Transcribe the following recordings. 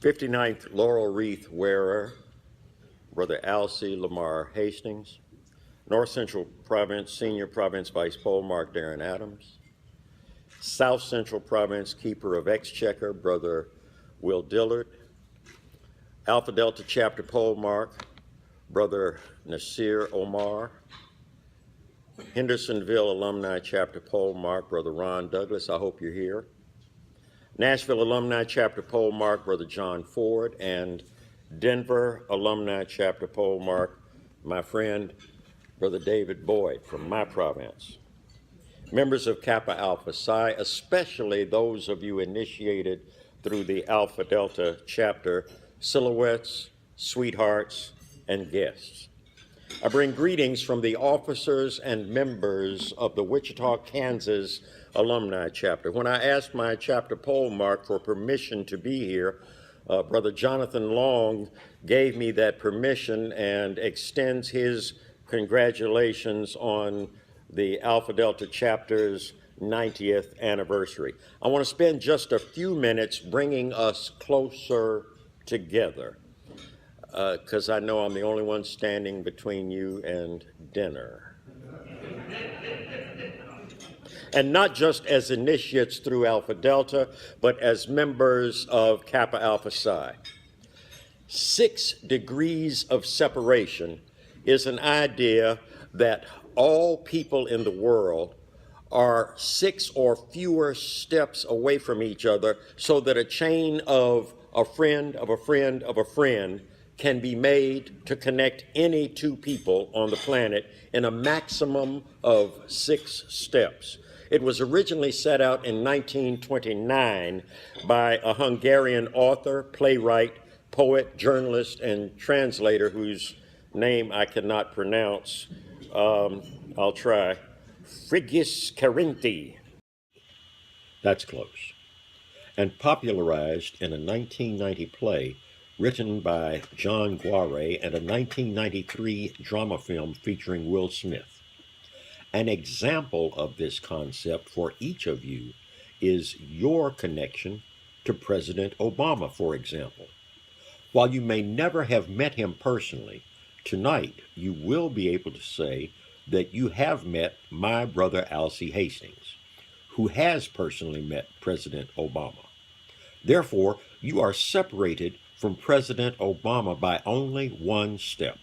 59th Laurel Wreath wearer, Brother Alcee, Lamar, Hastings. North Central Province Senior Province Vice Polemarch, Darren Adams. South Central Province Keeper of Exchequer, Brother Will Dillard. Alpha Delta Chapter Polemarch, Brother Nasir Omar. Hendersonville Alumni Chapter Polemarch, Brother Ron Douglas, I hope you're here. Nashville Alumni Chapter Polemarch, Brother John Ford, and Denver Alumni Chapter Polemarch, my friend, Brother David Boyd from my province. Members of Kappa Alpha Psi, especially those of you initiated through the Alpha Delta Chapter, silhouettes, sweethearts, and guests. I bring greetings from the officers and members of the Wichita, Kansas Alumni Chapter. When I asked my chapter polemarch for permission to be here, Brother Jonathan Long gave me that permission and extends his congratulations on the Alpha Delta Chapter's 90th anniversary. I want to spend just a few minutes bringing us closer together, because I know I'm the only one standing between you and dinner. And not just as initiates through Alpha Delta, but as members of Kappa Alpha Psi. 6 degrees of separation is an idea that all people in the world are 6 or fewer steps away from each other, so that a chain of a friend of a friend of a friend can be made to connect any 2 people on the planet in a maximum of 6 steps. It was originally set out in 1929 by a Hungarian author, playwright, poet, journalist, and translator whose name I cannot pronounce. I'll try. Frigyes Karinthy. That's close. And popularized in a 1990 play written by John Guare and a 1993 drama film featuring Will Smith. An example of this concept for each of you is your connection to President Obama, for example. While you may never have met him personally, tonight you will be able to say that you have met my brother Alcee Hastings, who has personally met President Obama. Therefore, you are separated from President Obama by only 1 step,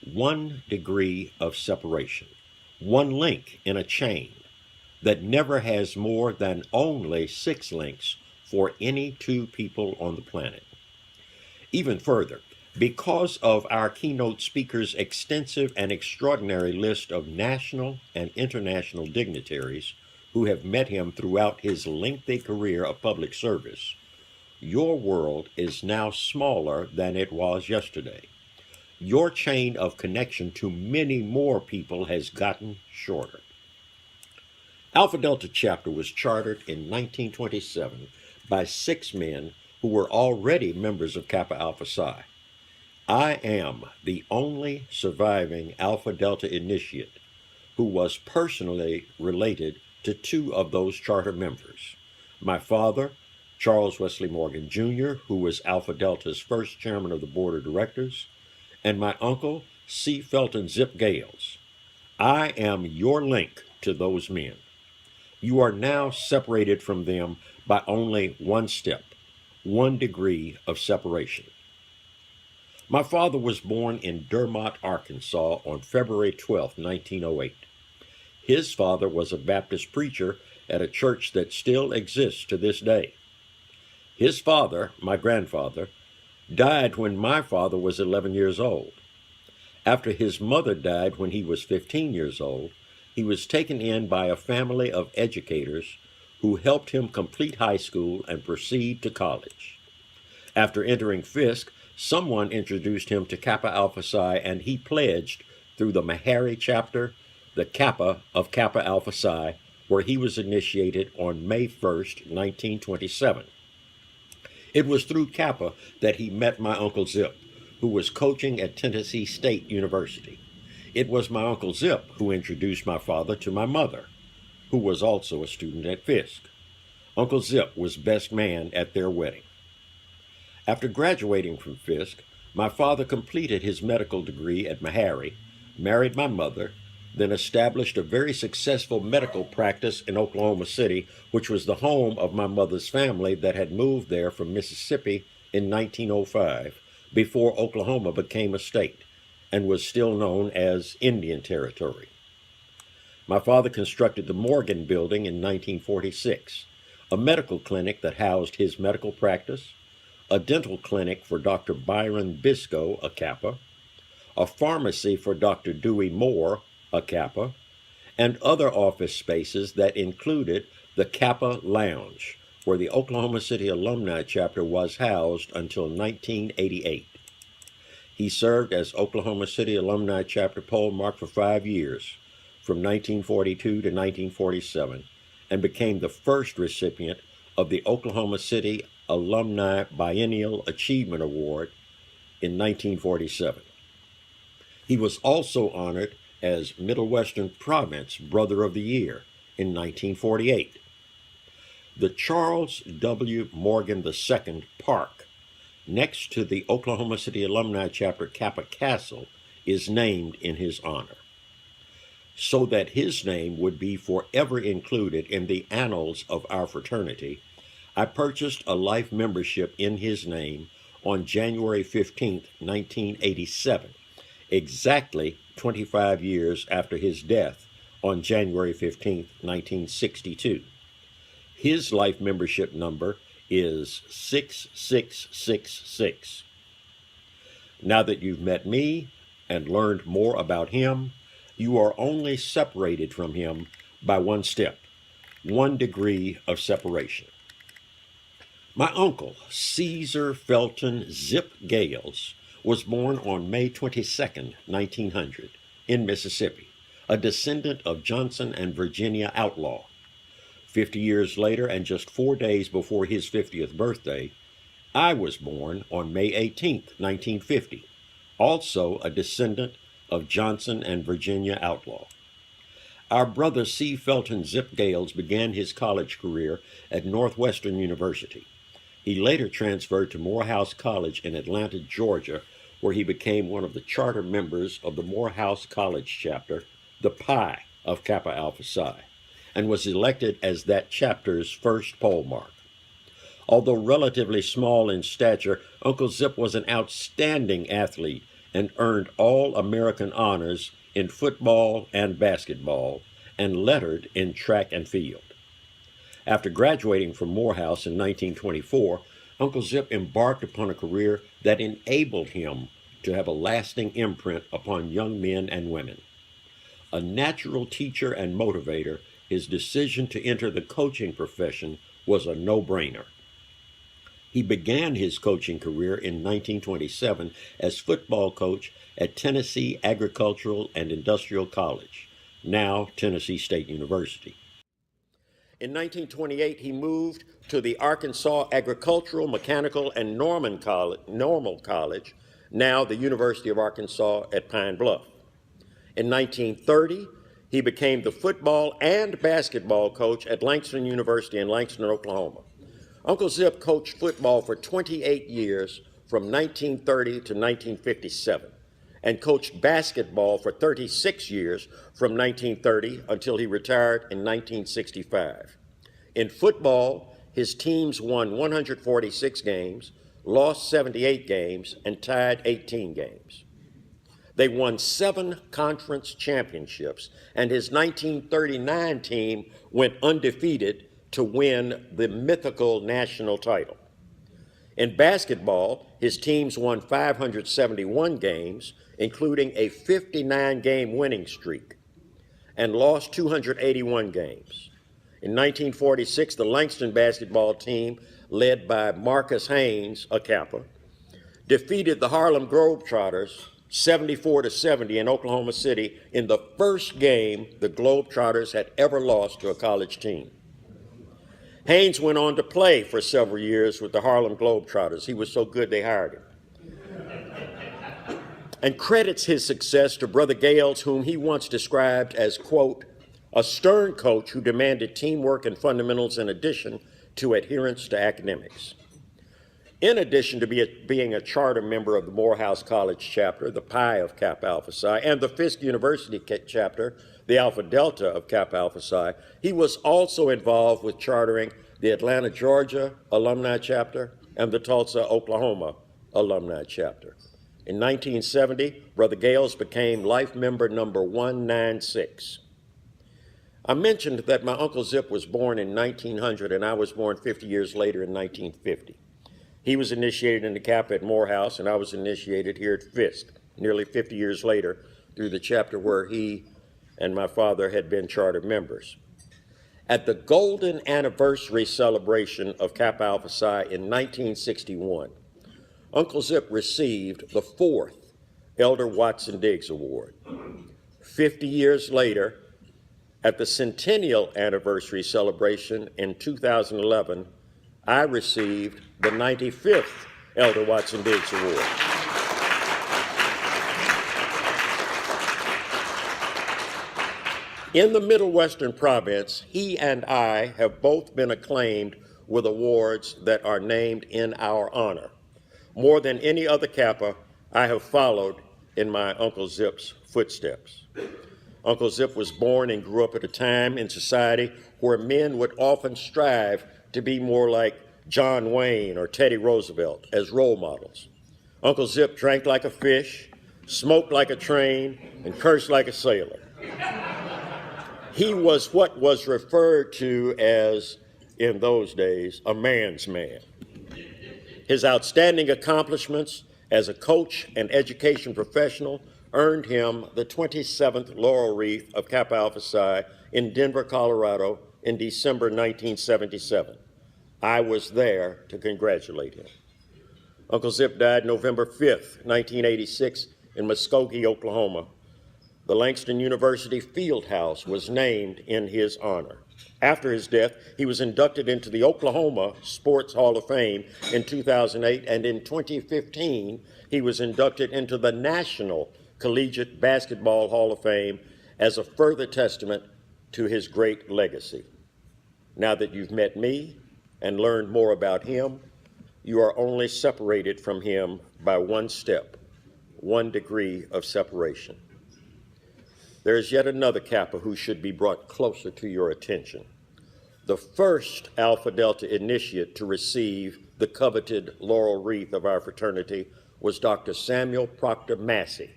1 degree of separation. 1 link in a chain that never has more than only 6 links for any 2 people on the planet. Even further, because of our keynote speaker's extensive and extraordinary list of national and international dignitaries who have met him throughout his lengthy career of public service, your world is now smaller than it was yesterday. Your chain of connection to many more people has gotten shorter. Alpha Delta Chapter was chartered in 1927 by 6 men who were already members of Kappa Alpha Psi. I am the only surviving Alpha Delta initiate who was personally related to 2 of those charter members. My father, Charles Wesley Morgan Jr., who was Alpha Delta's first chairman of the board of directors, and my uncle, C. Felton Zip Gales. I am your link to those men. You are now separated from them by only 1 step, 1 degree of separation. My father was born in Dermott, Arkansas on February 12, 1908. His father was a Baptist preacher at a church that still exists to this day. His father, my grandfather, died when my father was 11 years old. After his mother died when he was 15 years old, he was taken in by a family of educators who helped him complete high school and proceed to college. After entering Fisk, someone introduced him to Kappa Alpha Psi, and he pledged through the Meharry chapter, the Kappa of Kappa Alpha Psi, where he was initiated on May 1st, 1927. It was through Kappa that he met my Uncle Zip, who was coaching at Tennessee State University. It was my Uncle Zip who introduced my father to my mother, who was also a student at Fisk. Uncle Zip was best man at their wedding. After graduating from Fisk, my father completed his medical degree at Meharry, married my mother, then established a very successful medical practice in Oklahoma City, which was the home of my mother's family that had moved there from Mississippi in 1905, before Oklahoma became a state and was still known as Indian Territory. My father constructed the Morgan Building in 1946, a medical clinic that housed his medical practice, a dental clinic for Dr. Byron Biscoe, a Kappa, a pharmacy for Dr. Dewey Moore, a Kappa, and other office spaces that included the Kappa Lounge, where the Oklahoma City Alumni Chapter was housed until 1988. He served as Oklahoma City Alumni Chapter Pole Mark for 5 years, from 1942 to 1947, and became the first recipient of the Oklahoma City Alumni Biennial Achievement Award in 1947. He was also honored as Middle Western Province Brother of the Year in 1948. The Charles W. Morgan II Park, next to the Oklahoma City Alumni Chapter Kappa Castle, is named in his honor, so that his name would be forever included in the annals of our fraternity. I purchased a life membership in his name on January 15, 1987, exactly 25 years after his death on January 15, 1962. His life membership number is 6666. Now that you've met me and learned more about him, you are only separated from him by one step, 1 degree of separation. My uncle, Caesar Felton Zip Gales, was born on May 22, 1900, in Mississippi, a descendant of Johnson and Virginia outlaw. 50 years later, and just 4 days before his 50th birthday, I was born on May 18, 1950, also a descendant of Johnson and Virginia outlaw. Our brother C. Felton Zip Gales began his college career at Northwestern University. He later transferred to Morehouse College in Atlanta, Georgia, where he became one of the charter members of the Morehouse College chapter, the Pi of Kappa Alpha Psi, and was elected as that chapter's first pole mark. Although relatively small in stature, Uncle Zip was an outstanding athlete and earned All-American honors in football and basketball, and lettered in track and field. After graduating from Morehouse in 1924, Uncle Zip embarked upon a career that enabled him to have a lasting imprint upon young men and women. A natural teacher and motivator, his decision to enter the coaching profession was a no-brainer. He began his coaching career in 1927 as football coach at Tennessee Agricultural and Industrial College, now Tennessee State University. In 1928, he moved to the Arkansas Agricultural, Mechanical, and Normal College, now the University of Arkansas at Pine Bluff. In 1930, he became the football and basketball coach at Langston University in Langston, Oklahoma. Uncle Zip coached football for 28 years from 1930 to 1957, and coached basketball for 36 years from 1930 until he retired in 1965. In football, his teams won 146 games, lost 78 games, and tied 18 games. They won 7 conference championships, and his 1939 team went undefeated to win the mythical national title. In basketball, his teams won 571 games, including a 59-game winning streak, and lost 281 games. In 1946, the Langston basketball team, led by Marcus Haynes, a Kappa, defeated the Harlem Globetrotters 74-70 in Oklahoma City in the first game the Globetrotters had ever lost to a college team. Haynes went on to play for several years with the Harlem Globetrotters. He was so good they hired him. And credits his success to Brother Gales, whom he once described as, quote, a stern coach who demanded teamwork and fundamentals in addition to adherence to academics. In addition to being a charter member of the Morehouse College chapter, the Pi of Kappa Alpha Psi, and the Fisk University chapter, the Alpha Delta of Kappa Alpha Psi, he was also involved with chartering the Atlanta, Georgia alumni chapter and the Tulsa, Oklahoma alumni chapter. In 1970, Brother Gales became life member number 196. I mentioned that my Uncle Zip was born in 1900 and I was born 50 years later in 1950. He was initiated into Kappa at Morehouse, and I was initiated here at Fisk nearly 50 years later through the chapter where he and my father had been charter members. At the golden anniversary celebration of Kappa Alpha Psi in 1961, Uncle Zip received the 4th Elder Watson Diggs Award. 50 years later, at the centennial anniversary celebration in 2011, I received the 95th Elder Watson Diggs Award. In the Middle Western province, he and I have both been acclaimed with awards that are named in our honor. More than any other Kappa, I have followed in my Uncle Zip's footsteps. Uncle Zip was born and grew up at a time in society where men would often strive to be more like John Wayne or Teddy Roosevelt as role models. Uncle Zip drank like a fish, smoked like a train, and cursed like a sailor. He was what was referred to as, in those days, a man's man. His outstanding accomplishments as a coach and education professional earned him the 27th Laurel Wreath of Kappa Alpha Psi in Denver, Colorado in December 1977. I was there to congratulate him. Uncle Zip died November 5th, 1986 in Muskogee, Oklahoma. The Langston University Field House was named in his honor. After his death, he was inducted into the Oklahoma Sports Hall of Fame in 2008, and in 2015, he was inducted into the National Collegiate Basketball Hall of Fame as a further testament to his great legacy. Now that you've met me and learned more about him, you are only separated from him by one step, 1 degree of separation. There is yet another Kappa who should be brought closer to your attention. The first Alpha Delta initiate to receive the coveted laurel wreath of our fraternity was Dr. Samuel Proctor Massey.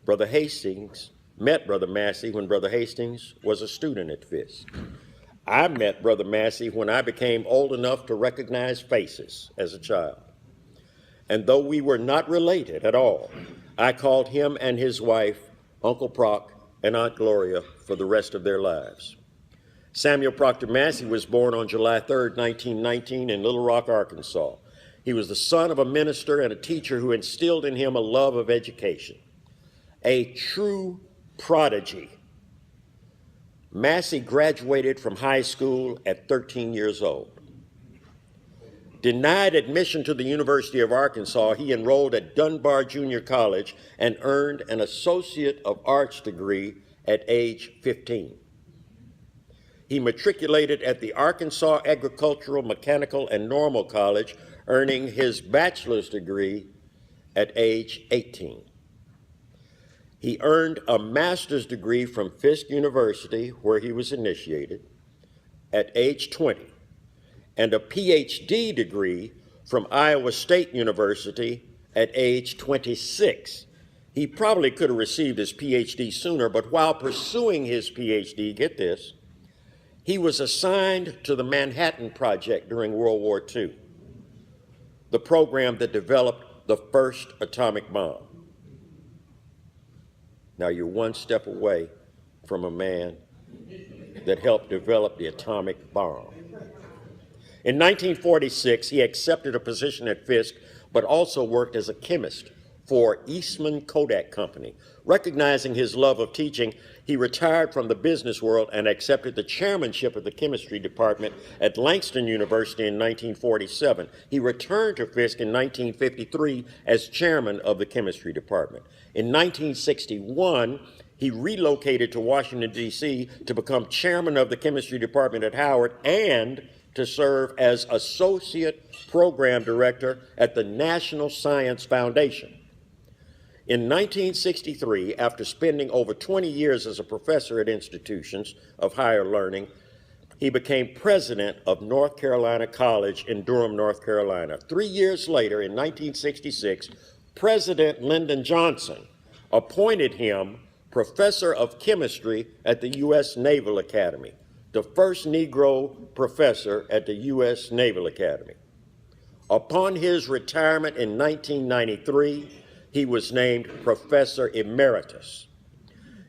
Brother Hastings met Brother Massey when Brother Hastings was a student at Fisk. I met Brother Massey when I became old enough to recognize faces as a child. And though we were not related at all, I called him and his wife Uncle Proc and Aunt Gloria for the rest of their lives. Samuel Proctor Massey was born on July 3rd, 1919 in Little Rock, Arkansas. He was the son of a minister and a teacher who instilled in him a love of education. A true prodigy. Massey graduated from high school at 13 years old. Denied admission to the University of Arkansas, he enrolled at Dunbar Junior College and earned an Associate of Arts degree at age 15. He matriculated at the Arkansas Agricultural, Mechanical, and Normal College, earning his bachelor's degree at age 18. He earned a master's degree from Fisk University, where he was initiated, at age 20, and a PhD degree from Iowa State University at age 26. He probably could have received his PhD sooner, but while pursuing his PhD, get this, he was assigned to the Manhattan Project during World War II, the program that developed the first atomic bomb. Now you're one step away from a man that helped develop the atomic bomb. In 1946, he accepted a position at Fisk, but also worked as a chemist for Eastman Kodak Company. Recognizing his love of teaching, he retired from the business world and accepted the chairmanship of the chemistry department at Langston University in 1947. He returned to Fisk in 1953 as chairman of the chemistry department. In 1961, he relocated to Washington, D.C. to become chairman of the chemistry department at Howard and to serve as Associate Program Director at the National Science Foundation. In 1963, after spending over 20 years as a professor at institutions of higher learning, he became president of North Carolina College in Durham, North Carolina. 3 years later, in 1966, President Lyndon Johnson appointed him professor of chemistry at the U.S. Naval Academy, the first Negro professor at the U.S. Naval Academy. Upon his retirement in 1993, he was named Professor Emeritus.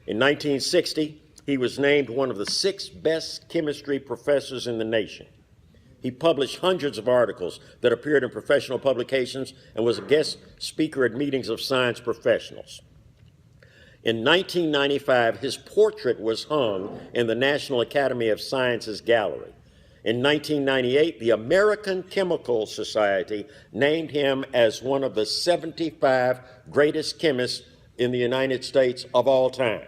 In 1960, he was named one of the 6 best chemistry professors in the nation. He published hundreds of articles that appeared in professional publications and was a guest speaker at meetings of science professionals. In 1995, his portrait was hung in the National Academy of Sciences Gallery. In 1998, the American Chemical Society named him as one of the 75 greatest chemists in the United States of all time.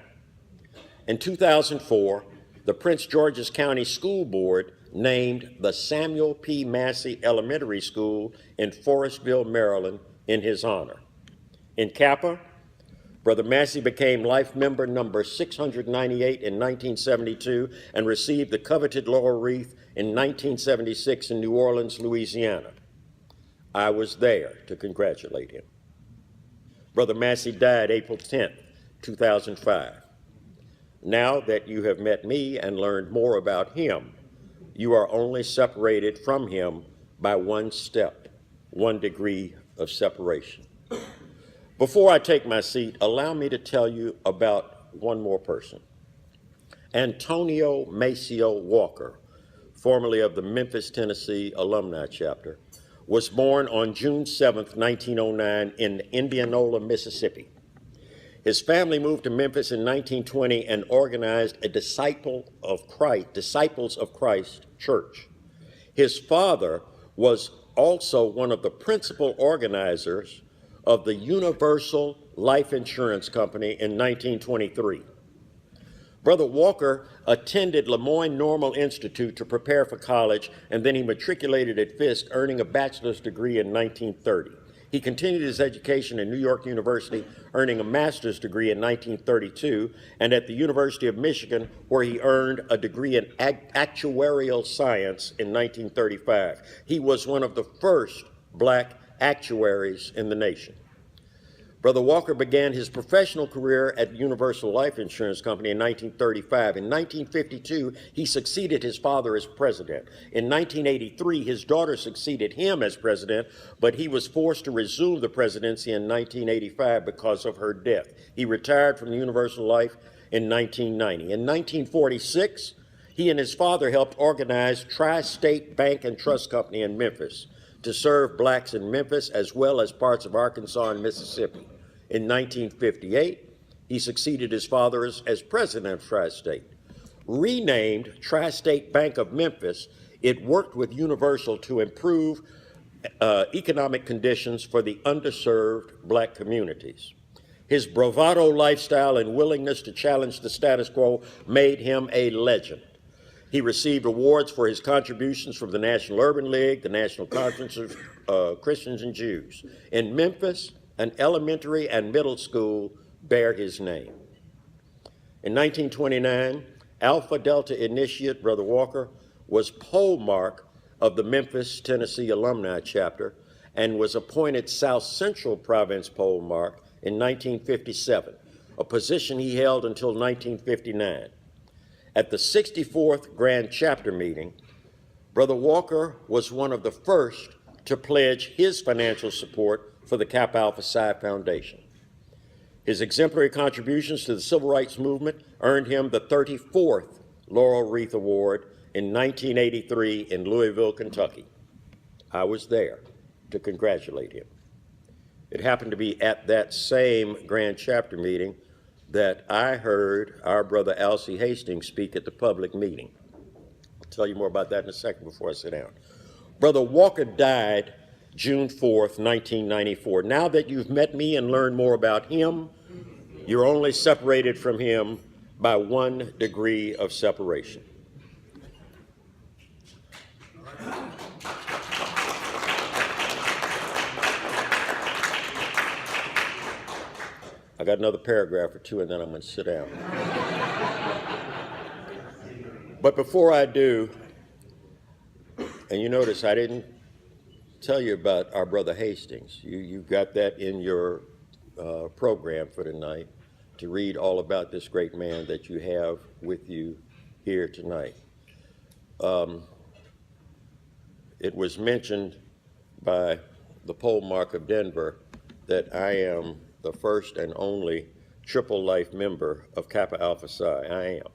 In 2004, the Prince George's County School Board named the Samuel P. Massey Elementary School in Forestville, Maryland, in his honor. In Kappa, Brother Massey became life member number 698 in 1972 and received the coveted laurel wreath in 1976 in New Orleans, Louisiana. I was there to congratulate him. Brother Massey died April 10, 2005. Now that you have met me and learned more about him, you are only separated from him by one step, 1 degree of separation. Before I take my seat, allow me to tell you about one more person. Antonio Maceo Walker, formerly of the Memphis, Tennessee Alumni Chapter, was born on June 7, 1909 in Indianola, Mississippi. His family moved to Memphis in 1920 and organized a Disciples of Christ church. His father was also one of the principal organizers of the Universal Life Insurance Company in 1923. Brother Walker attended Lemoyne Normal Institute to prepare for college, and then he matriculated at Fisk, earning a bachelor's degree in 1930. He continued his education at New York University, earning a master's degree in 1932, and at the University of Michigan, where he earned a degree in actuarial science in 1935. He was one of the first black actuaries in the nation. Brother Walker began his professional career at Universal Life Insurance Company in 1935. In 1952, he succeeded his father as president. In 1983, his daughter succeeded him as president, but he was forced to resume the presidency in 1985 because of her death. He retired from Universal Life in 1990. In 1946, he and his father helped organize Tri-State Bank and Trust Company in Memphis to serve blacks in Memphis as well as parts of Arkansas and Mississippi. In 1958, he succeeded his father as president of Tri-State. Renamed Tri-State Bank of Memphis, it worked with Universal to improve economic conditions for the underserved black communities. His bravado lifestyle and willingness to challenge the status quo made him a legend. He received awards for his contributions from the National Urban League, the National Conference of Christians and Jews. In Memphis, an elementary and middle school bear his name. In 1929, Alpha Delta initiate Brother Walker was polemarch of the Memphis, Tennessee Alumni Chapter and was appointed South Central Province polemarch in 1957, a position he held until 1959. At the 64th Grand Chapter meeting, Brother Walker was one of the first to pledge his financial support for the Kappa Alpha Psi Foundation. His exemplary contributions to the civil rights movement earned him the 34th Laurel Wreath Award in 1983 in Louisville, Kentucky. I was there to congratulate him. It happened to be at that same Grand Chapter meeting that I heard our brother Alcee Hastings speak at the public meeting. I'll tell you more about that in a second before I sit down. Brother Walker died June 4th, 1994. Now that you've met me and learned more about him, you're only separated from him by 1 degree of separation. All right, I got another paragraph or two, and then I'm going to sit down. But before I do, and you notice I didn't tell you about our brother Hastings. You got that in your program for tonight, to read all about this great man that you have with you here tonight. It was mentioned by the poll mark of Denver that I am the first and only triple life member of Kappa Alpha Psi. I am.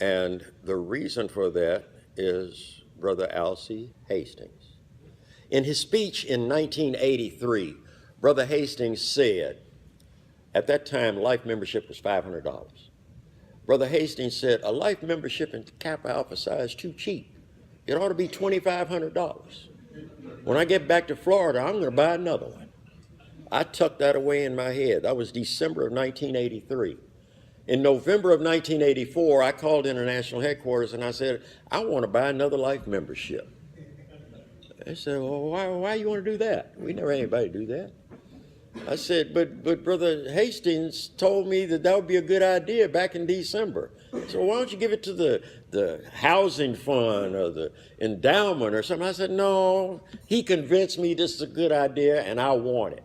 And the reason for that is Brother Alcee Hastings. In his speech in 1983, Brother Hastings said, at that time, life membership was $500. Brother Hastings said, a life membership in Kappa Alpha Psi is too cheap. It ought to be $2,500. When I get back to Florida, I'm going to buy another one. I tucked that away in my head. That was December of 1983. In November of 1984, I called international headquarters and I said, I want to buy another life membership. They said, well, why you want to do that? We never had anybody do that. I said, but Brother Hastings told me that would be a good idea back in December. So why don't you give it to the housing fund or the endowment or something? I said, no, he convinced me this is a good idea and I want it.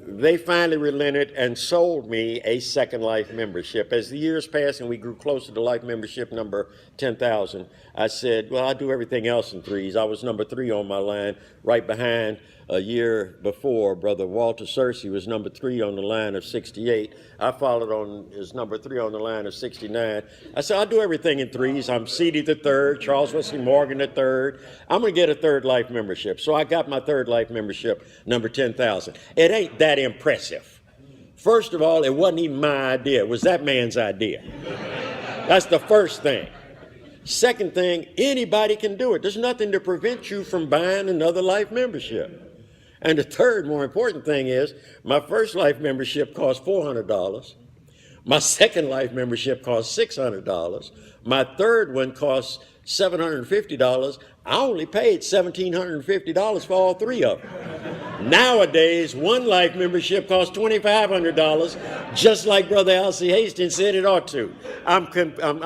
They finally relented and sold me a second life membership. As the years passed and we grew closer to life membership number 10,000, I said, well, I'll do everything else in threes. I was number 3 on my line, right behind a year before. Brother Walter Ceedy was number 3 on the line of 68. I followed on as number 3 on the line of 69. I said, I'll do everything in threes. I'm Ceedy the third, Charles Wesley Morgan the third. I'm going to get a third life membership. So I got my third life membership, number 10,000. It ain't that impressive. First of all, it wasn't even my idea. It was that man's idea. That's the first thing. Second thing, anybody can do it. There's nothing to prevent you from buying another life membership. And the third, more important thing is, my first life membership cost $400. My second life membership cost $600. My third one cost $750. I only paid $1,750 for all 3 of them. Nowadays, one life membership costs $2,500, just like Brother Alcee Hastings said it ought to. I'm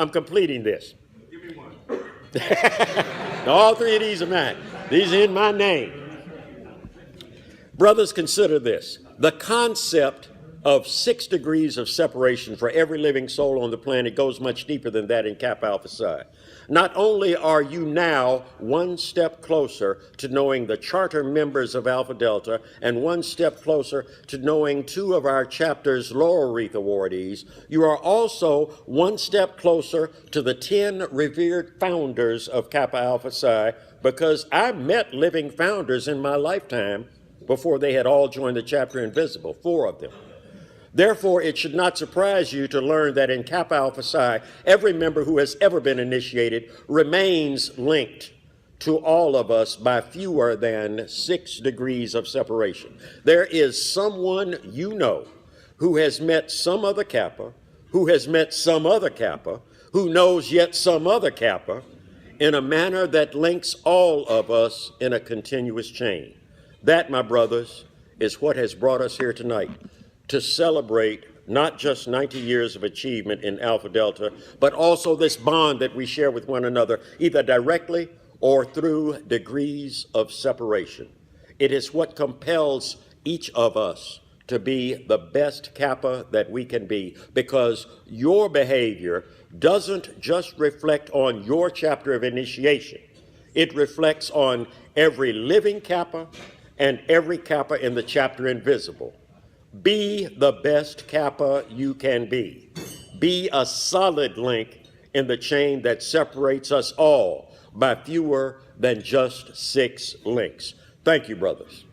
completing this. Give me one. All 3 of these are mine. These are in my name. Brothers, consider this. The concept of 6 degrees of separation for every living soul on the planet goes much deeper than that in Kappa Alpha Psi. Not only are you now one step closer to knowing the charter members of Alpha Delta and one step closer to knowing 2 of our chapter's laurel wreath awardees, you are also one step closer to the 10 revered founders of Kappa Alpha Psi, because I met living founders in my lifetime before they had all joined the chapter Invisible, 4 of them. Therefore, it should not surprise you to learn that in Kappa Alpha Psi, every member who has ever been initiated remains linked to all of us by fewer than 6 degrees of separation. There is someone you know who has met some other Kappa, who has met some other Kappa, who knows yet some other Kappa, in a manner that links all of us in a continuous chain. That, my brothers, is what has brought us here tonight, to celebrate not just 90 years of achievement in Alpha Delta, but also this bond that we share with one another, either directly or through degrees of separation. It is what compels each of us to be the best Kappa that we can be, because your behavior doesn't just reflect on your chapter of initiation. It reflects on every living Kappa and every Kappa in the chapter Invisible. Be the best Kappa you can be. Be a solid link in the chain that separates us all by fewer than just 6 links. Thank you, brothers.